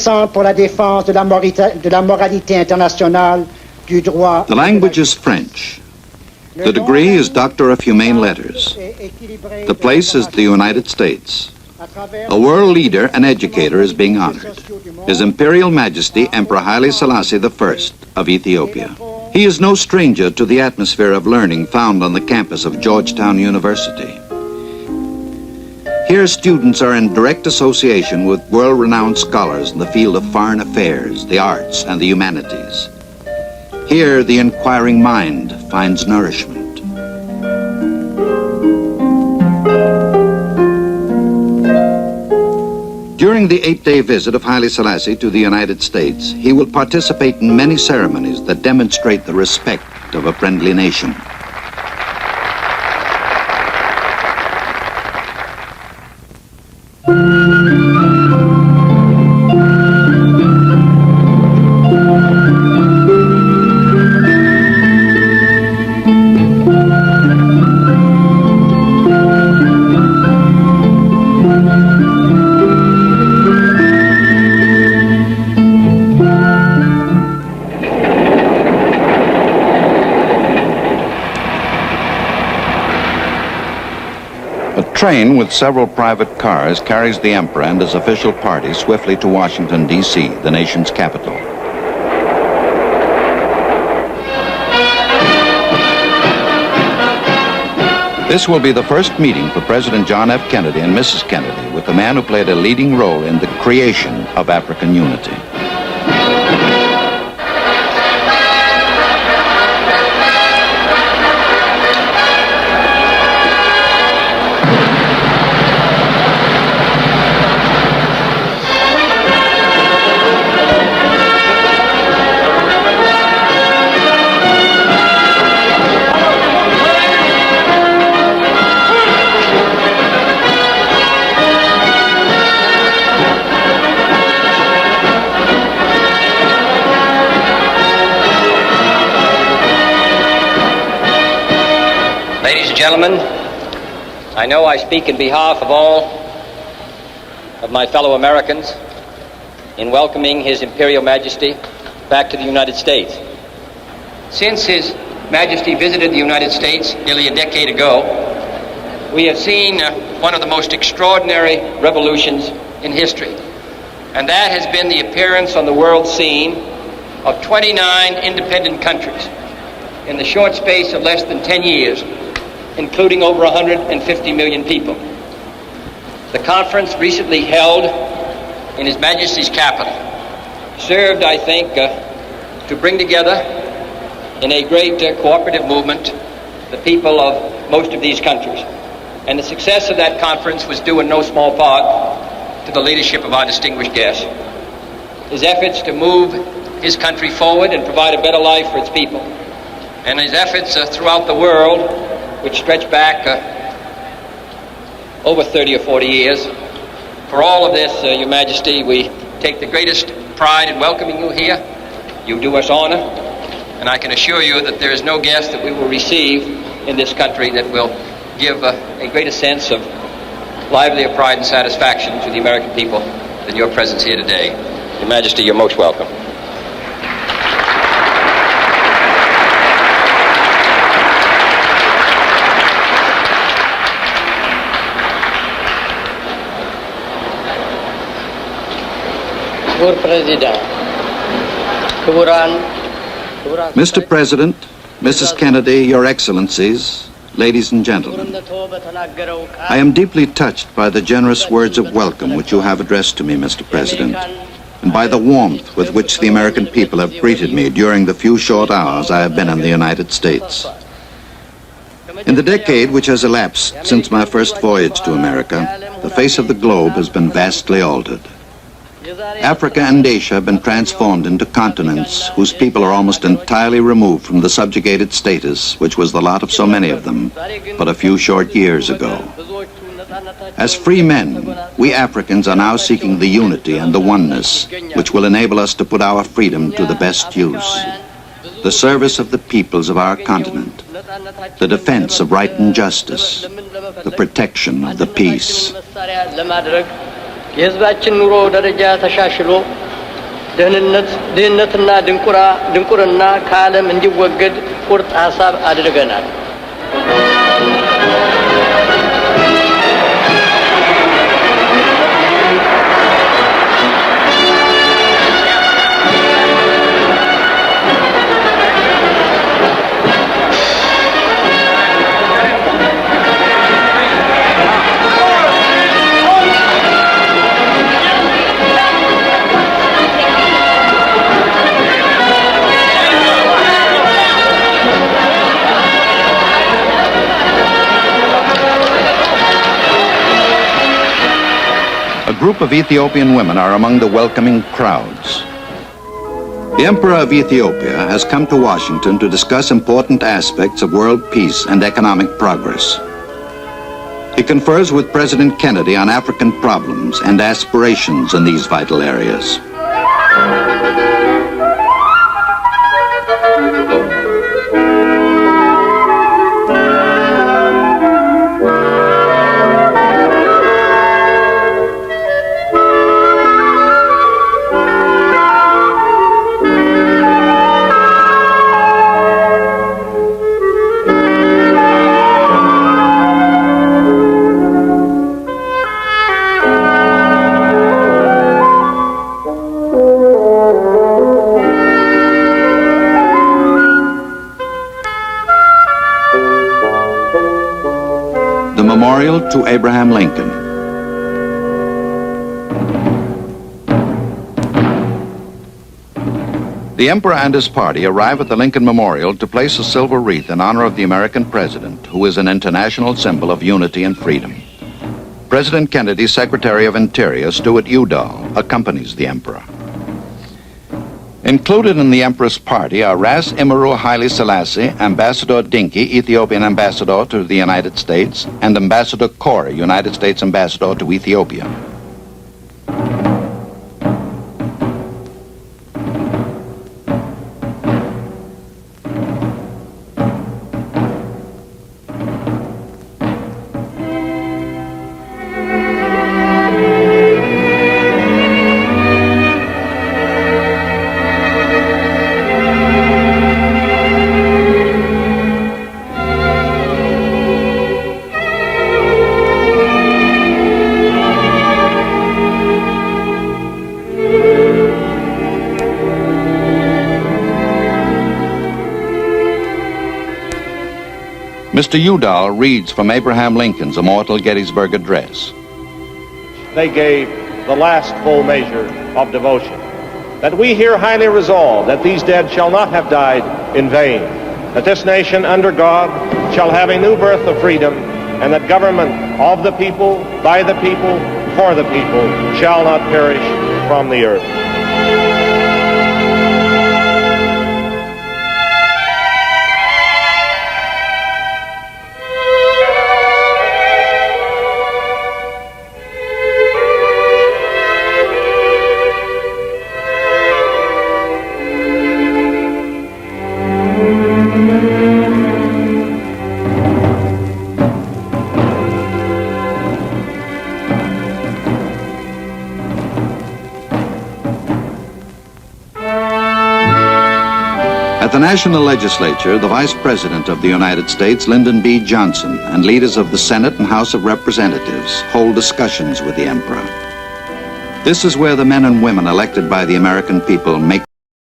Centre pour la défense de la moralité internationale du droit. The language is French. The degree is Doctor of Humane Letters. The place is the United States. A world leader and educator is being honored. His Imperial Majesty Emperor Hailesilase I of Ethiopia. He is no stranger to the atmosphere of learning found on the campus of Georgetown University. Here, students are in direct association with world-renowned scholars in the field of foreign affairs, the arts, and the humanities. Here, the inquiring mind finds nourishment. During the 8-day visit of Hailesilase to the United States, he will participate in many ceremonies that demonstrate the respect of a friendly nation. A train with several private cars carries the Emperor and his official party swiftly to Washington, D.C., the nation's capital. This will be the first meeting for President John F. Kennedy and Mrs. Kennedy with the man who played a leading role in the creation of African unity. Ladies and gentlemen, I know I speak in behalf of all of my fellow Americans in welcoming His Imperial Majesty back to the United States. Since His Majesty visited the United States nearly a decade ago, we have seen one of the most extraordinary revolutions in history, and that has been the appearance on the world scene of 29 independent countries in the short space of less than 10 years, including over 150 million people. The conference recently held in His Majesty's capital served, I think, to bring together in a great cooperative movement the people of most of these countries. And the success of that conference was due in no small part to the leadership of our distinguished guest. His efforts to move his country forward and provide a better life for its people, and his efforts throughout the world, which stretch back over 30 or 40 years. For all of this, Your Majesty, we take the greatest pride in welcoming you here. You do us honor, and I can assure you that there is no guest that we will receive in this country that will give a greater sense of livelier pride and satisfaction to the American people than your presence here today. Your Majesty, you're most welcome. Mr. President, Mrs. Kennedy, Your Excellencies, ladies and gentlemen, I am deeply touched by the generous words of welcome which you have addressed to me, Mr. President, and by the warmth with which the American people have greeted me during the few short hours I have been in the United States. In the decade which has elapsed since my first voyage to America, the face of the globe has been vastly altered. Africa and Asia have been transformed into continents whose people are almost entirely removed from the subjugated status which was the lot of so many of them but a few short years ago. As free men, we Africans are now seeking the unity and the oneness which will enable us to put our freedom to the best use. The service of the peoples of our continent, the defense of right and justice, the protection of the peace. የህዝባችን ኑሮ ደረጃ ተሻሽሎ ድህነትና ድንቁርና ከዓለም እንዲወገድ ቁርጥ ሐሳብ አድርገናል። A group of Ethiopian women are among the welcoming crowds. The Emperor of Ethiopia has come to Washington to discuss important aspects of world peace and economic progress. He confers with President Kennedy on African problems and aspirations in these vital areas. Memorial to Abraham Lincoln. The Emperor and his party arrive at the Lincoln Memorial to place a silver wreath in honor of the American president, who is an international symbol of unity and freedom. President Kennedy's Secretary of Interior, Stuart Udall, accompanies the Emperor. Included in the Emperor's party are Ras Imru Hailesilase, Ambassador Dinky, Ethiopian Ambassador to the United States, and Ambassador Corey, United States Ambassador to Ethiopia. Mr. Udall reads from Abraham Lincoln's immortal Gettysburg Address. They gave the last full measure of devotion. That we here highly resolve that these dead shall not have died in vain, that this nation under God shall have a new birth of freedom, and that government of the people, by the people, for the people, shall not perish from the earth. At the National Legislature, the Vice President of the United States, Lyndon B. Johnson, and leaders of the Senate and House of Representatives hold discussions with the Emperor. This is where the men and women elected by the American people make